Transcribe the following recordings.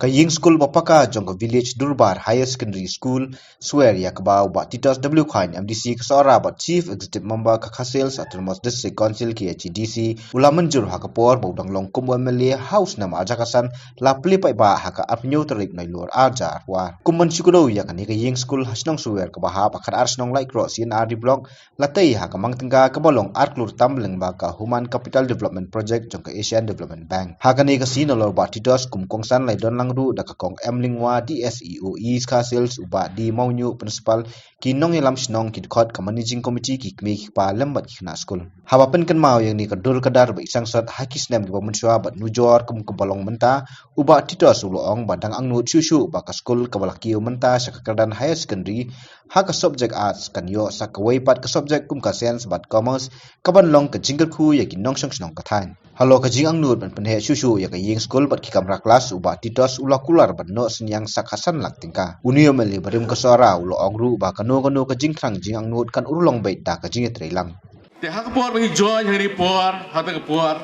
Kaying school bapaka jong ka village Durbar Higher Secondary School swear ya kabau ba Titos W Khain MDC kasora ba Chief Executive Member ka Khasils Autonomous District Council ki HDC ulaman jur ha kapor bodang long kum MLA house nama aja kasan la pli pai ba ha ka apnyu tarik nai lur arja war kumman sikudo ya kan kaying school hasnong swear ka ba ha pakar arsnong like ro CNRD block latai ha ka mangtengga ka bolong arklur tamleng ba ka Human Capital Development Project jong ka Asian Development Bank ha kan ka sinolor ba Titos kum kongsan lai don langru da ka kong emlingwa DSEO East Castles uba di maunyu principal ki nong ilam snong ki khot ka managing committee ki kmi pa lambat ki na school hawa pen kan mau yang ni ka dur kadar ba isang sot hakis nem ki pamunswa ba nujor kum balong menta uba Titos ulong badang angnu chuchu ba ka school ka balaki menta sa kadan higher secondary ha ka subject arts kan yo sa ka way pat ka subject kum ka science bat commerce ka ban long ka jingle khu ya ki nong sang snong ka thain halo ka jing angnu ban pen he chuchu ya ka ying school bat ki kamra class uba Titos ulakular bano senyang sakasan laktingka unio meli barim kasora ulo ongru ba kano ka jingkrang jing angnut kan urlong bait da ka jing trelang te hakapor bangi join hari por hata kapor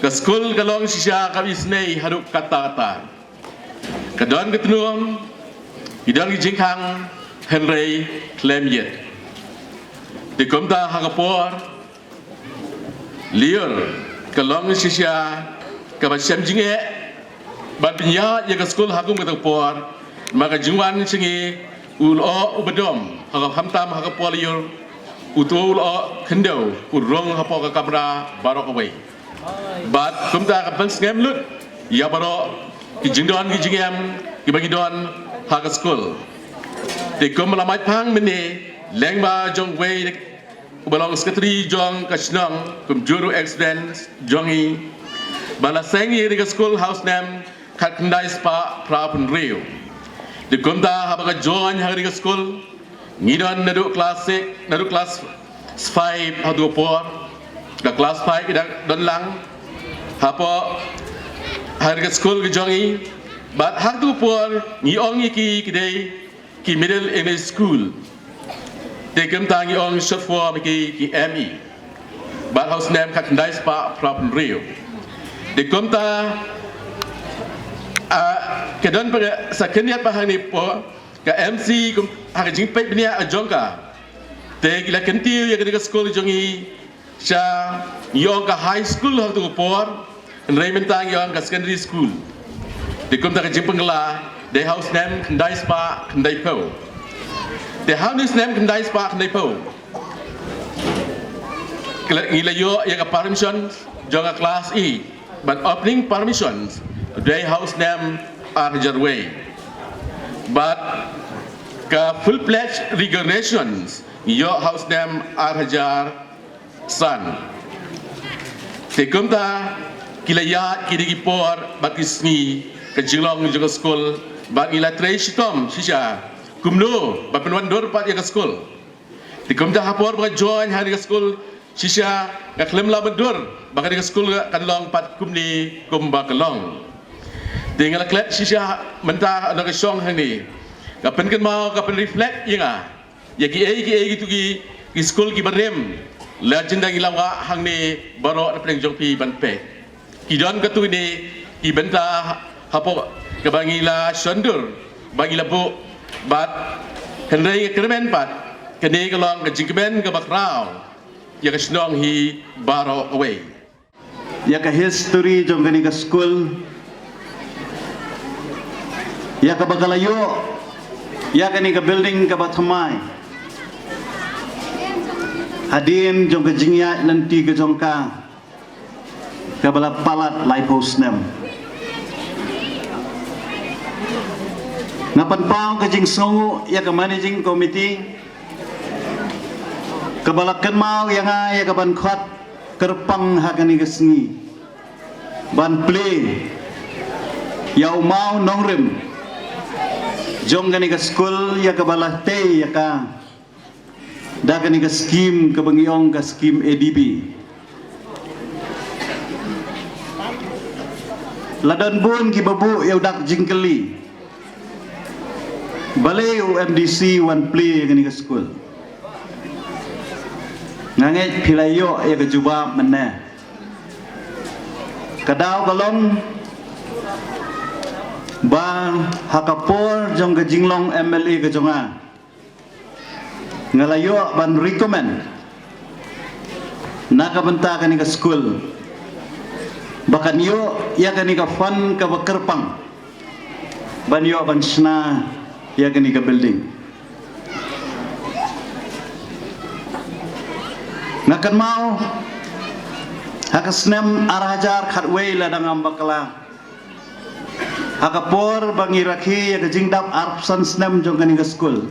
ka school kalong sisya ka isnei haruk kata kadon ketnuam idang jingkang henry klemyet te komta hakapor liur kalong sisya ka basem jinge ban pinya ya ka school hakum ka por maka jingwan singi ulo ubadom hakap hamtam hakap poliur utul kendo urong hapo ka kabra barok away bat kumta ka pens ngemlut ya baro ki jingdon ki jingem ki bagi don haka school te kum lamai pang mene lengba jong way balong secretary jong kasnong kum juru accident jongi bala sengi di school house name kat kendai spa prapun rio di kumta haba ka join hari ka school ngidon nadu class 5 hadu por ka class 5 ida don lang hapo hari ka school ka jongi bat hadu por ngi ong ki kidai ki middle English school de kumta ngi ong short form ki ME bat house name kat kendai spa prapun rio di kumta kedon pada sakeniat bahan ni po ka MC kum hari jing pet benia ajongka te gila kentiu ya ketika sekolah jongi sha yong ka high school hal tu por rementang yong ka secondary school de kum ta jing pengla de house name kendai spa kendai po de house name kendai spa kendai po gila yo ya ka permission jonga class E but opening permissions they house name Arjar way but ka full-fledged regulations your house name Arjar San tekumta kilaya kidigi por bakisni ka jilong juga school bagi la treshtom shisha kumno bapenwan dor pat ya ka school tekumta hapor ba join hari ka school shisha ka klem la bedur bagi ka school kan long pat kumni kumba kalong tinggal klet sisya mentah ada kesong hani kapan kan mau kapan reflect ya ya ki gitu ki school ki barem legend yang ilang hang ni baro apeng jong pi ban pe ki don katu ni ki benta hapo ka bangila sondur bangila bu bat henry kremen pat kene kalong ka jingben ka bakraw ya kasnong hi baro away ya ka history jong kani ka school ya ka bagalayo ya kani ka building ka bathamai hadin jong ka jingya nanti ka jong ka bala palat lai post nem ngapan pau ka jing songu ya ka managing committee ka balakan mau ya nga ya ka ban khot kerpang ha kani ka sngi ban play yau mau nongrem jong gani ka school ya ka balate ya ka da gani ka scheme ka bangiong ka scheme ADB ladon bun ki babu ya dak jingkeli balay MDC one play gani ka school nganget pilayo ya ka jubab mana kadau kalong Bang hakapor jong ke jinglong MLA ke jonga ngalayo ban recommend naka benta kani ke school bahkan yo ya kani ke fund ke bekerpang ban yo ban sna ya kani ke building ngakan mau hakasnem arajar khatway ladang ambakala hakapor bangi rakhi ya jingdap arpsan snem jong kani ke school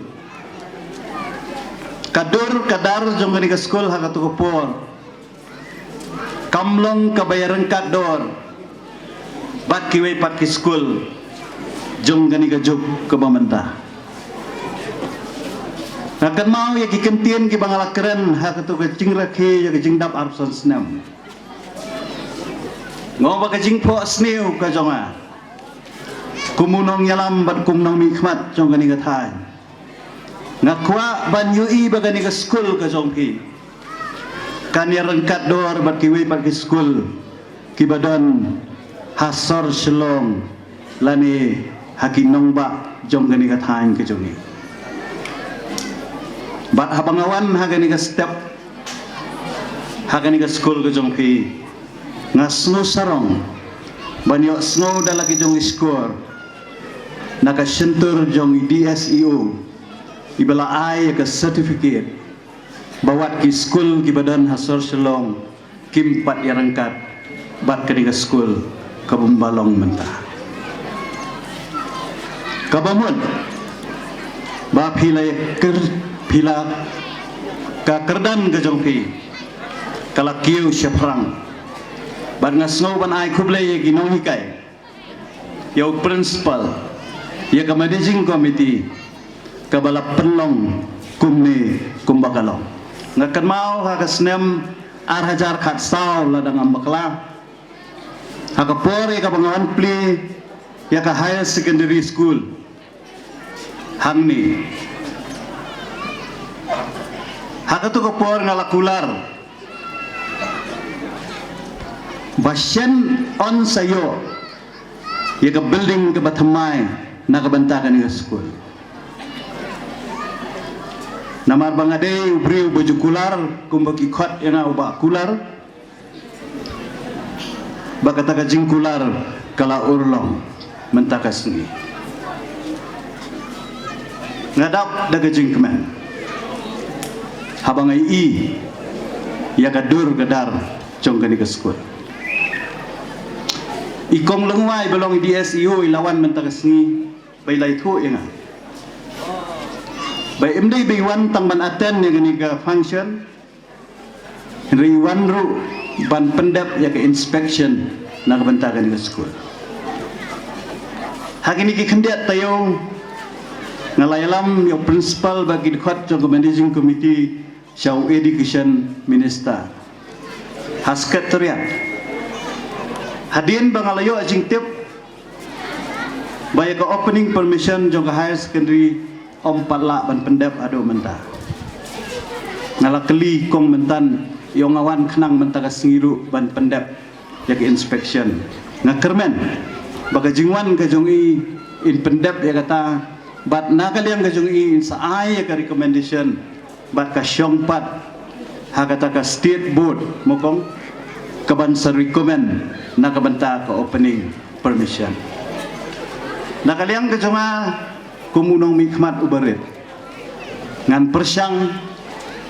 kadur kadar jong kani ke school hakatukapor kamlong kabayaran kador bat kiway pat ki school jong kani ke job ke bamenta ngakan mau ya ki kentien ki bangala keren hakatuk jing rakhi ya jingdap arpsan snem ngoba ka jingpo sneu ka jonga kumunong yalam bat kumnong mikmat jong kani ka thai ngakwa ban yui bagani ka school ka jongki kanya rengkat dor bat kiwi bat ki school kibadon hasor shlong lani hakinong ba jong kani ka thai ka jongi bat habangawan hagani ka step hagani ka school ka jongki ngasno sarong banyo snow dalaki jong score nakasentur jong DSEO ibala ay ka certificate bawat ki school ki badan hasor shalom kimpat yarangkat bat kani ka school kabumbalong menta kabamun ba philai phila ka kerdan ka jongki kala kiu syafrang bat ngasno ban ay kublay ki nong hikai yo principal ya ka managing committee kabala penlong kumni kumbakalong ngakan mau hakasnem arhajar khat saw ladang ambakla hakapor ya ka bangawan pli ya ka higher secondary school hangni hakatu kapor ngalakular basyan on sayo ya ka building ka bathamay nakabantakan ng school namar bangade ubriu baju kular kumbaki khot yana uba kular bakata ka jing kular kala urlong mentakas ni ngadap daga jing kemen habangai i ya kadur gadar congkani ke school ikong lengwai belong DSEO ilawan mentakas ni bailai thu inga bai imdai bai wan tang ban aten yang ni ka function ri wan ru ban pendap ya ke inspection na bentakan ke school hagini ki khendiat tayo ngalayalam yo principal bagi khot jong managing committee shaw education minister haskat teriak hadin bangalayo ajing tip baya ke opening permission jong ke higher secondary ompatla ban pendap ado menta ngalakeli kong mentan yo ngawan khnang menta ka singiru ban pendap ya ke inspection ngakermen baga jingwan ka jong i in pendap ya kata bat nakaliang ka jong i in saay ya ka recommendation bat ka syongpat ha kata ka state board mokong kaban sa recommend nakabanta ka opening permission nakaliang ka jong kumunong mikmat ubarit ngan persyang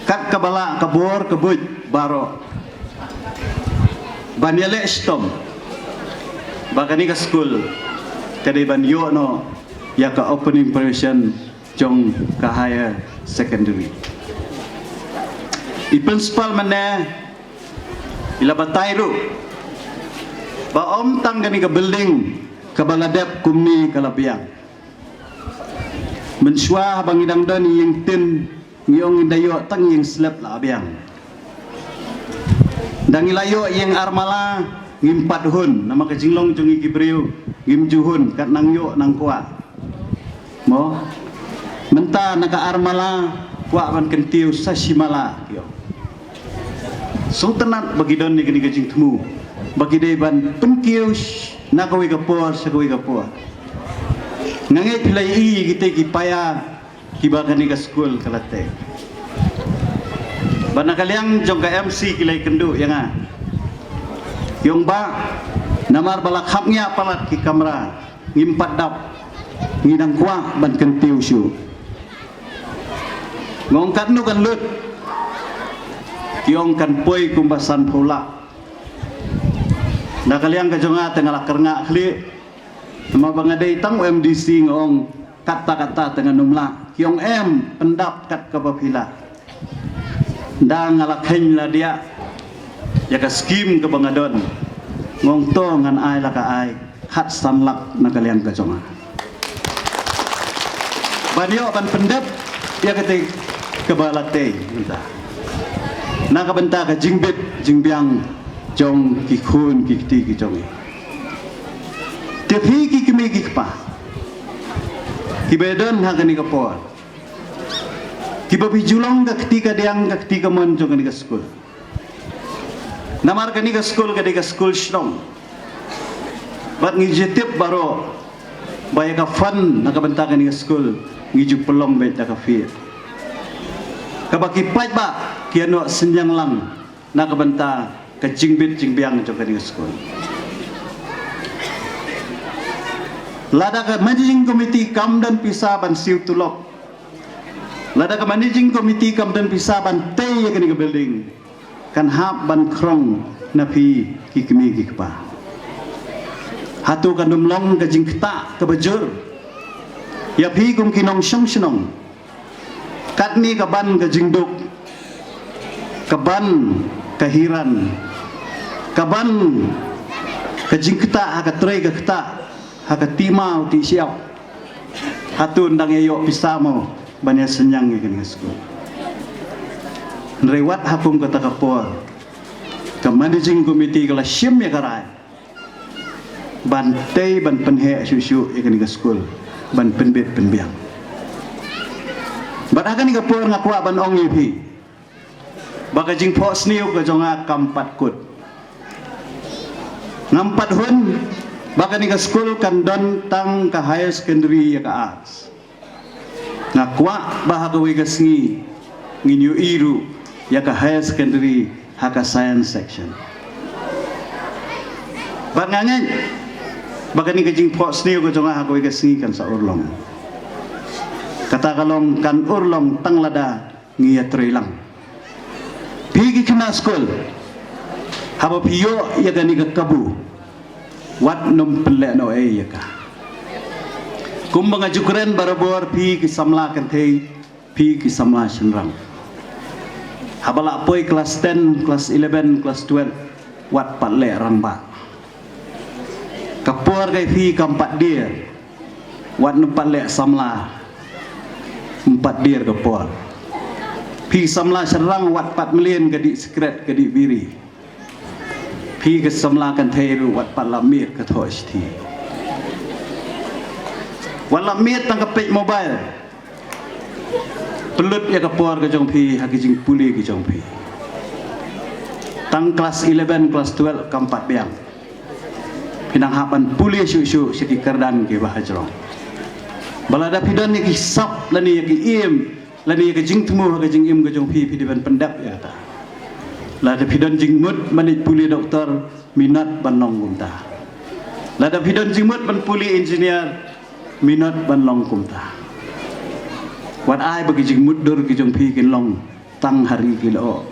kat kabala kabor kebuj baro banyale stom bakani ka school kadai banyo no ya ka opening permission jong ka higher secondary i principal mana ila batay ru ba om tang gani ka building kabaladep kumni kalabiang mensua bang idang don yang tin ngiyong indayo tang yang slap la abiang dang ilayo yang armala ngimpat hun nama kejinglong jungi gibriu ngimjuhun kat nang yo nang kuat mo menta naka armala kuat ban kentiu sasimala yo so tenat bagi don ni kini kejing temu bagi dai ban penkiu nakawi kapor sakawi kapor Ngangai pilai kita kipaya kibagani ke school kalate. Bana kaliang jong ka MC kilai kendu yang Yung ba namar balak hapnya palat ki kamera ngimpat dap ngidang kwa ban kentiu syu. Ngongkat nu kan lut kiong kan poi kumbasan pula. Na kaliang ka jonga tengah kerngak khli. Nama bangadai tang MDC ngong kata-kata dengan numla kiong pendap kat kapapila dang ngalakheng la dia ya ka skim ke bangadon ngong to ngan ai la ka ai hat sanlak na kalian ka jonga banyo kan pendap ya kete kebalate benta na ka benta ka jingbit jingbiang jong ki khun ki ti ki jongi Tepi ki kemi ki pa, ki bedon hagani kapor, ki babi julong ka ketika diang ka ketika monjong kani ka school. Namar kani ka school strong. Bat ngijetip baro, baya ka fun nakabenta kani ka school, ngiju pelong bet ka fit. Kabaki pait ba kiano senyang lang nakabenta ka jingbit jingbiang jong kani ka school. Lada ke managing committee kam dan pisah ban siu tulok. Lada ke managing committee kam dan pisah ban tei ya kini ke building. Kan hap ban krong napi kikmi kikpa. Hatu kan dumlong ke jingkta ke bejur. Ya pi kum kinong syong syong. Katni ke ban ke jingduk. Ke ban ke hiran. Ke ban ke jingkta ke trei ke kta. Haka timau ti siap hatun dang yo pisamo banyak senyang ikan ngasku nrewat hapung kata kapor ke managing committee kala syem ya karai bantai ban penhe susu ikan ngasku ban penbet penbiang ban akan ni kapor ngakwa ban ong yipi baka jing po sniu ke jonga kampat kut ngampat hun baka ni ka school kan don tang ka higher secondary ya ka arts ngakwa bahagawi ka sngi nginyu iru ya ka higher secondary ha ka science section bangangan baka ni ka jing po sniu ko jonga hagawi ka sngi kan sa urlong kata kalong kan urlong tang lada ngiya trilang pigi kena school haba piyo ya ka ni ka kabu wat num pelek no ya ka kumbang ajukuren barabor pi ki samla kan thei pi ki samla shenrang habala poi kelas 10 kelas 11 kelas 12 wat patle rangba kapor kai pi kampat dia wat num patle samla 4 dia kapor pi samla shenrang wat 4 million gadi secret gadi biri pi ke samla kan theiru wat palamir ke thoshti walamir tang ke mobile pelut ya ke por ke jong pi hakijing puli ke jong pi tang kelas 11 kelas 12 kampat biang pinang hapan puli syu seki kerdan ke bahajrong balada pidon ni kisap lani ki im lani ke jing temu ke jing im ke jong pi diban pendap ya ta lada pidon jing mut manit puli doktor minat banong kumta lada pidon jing mut ban puli engineer minat banong kumta wat ai bagi jing mut dur ki jong pi kin long tang hari kilo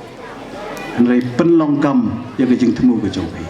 nrai penlong kam ya ke jing temu ke jong pi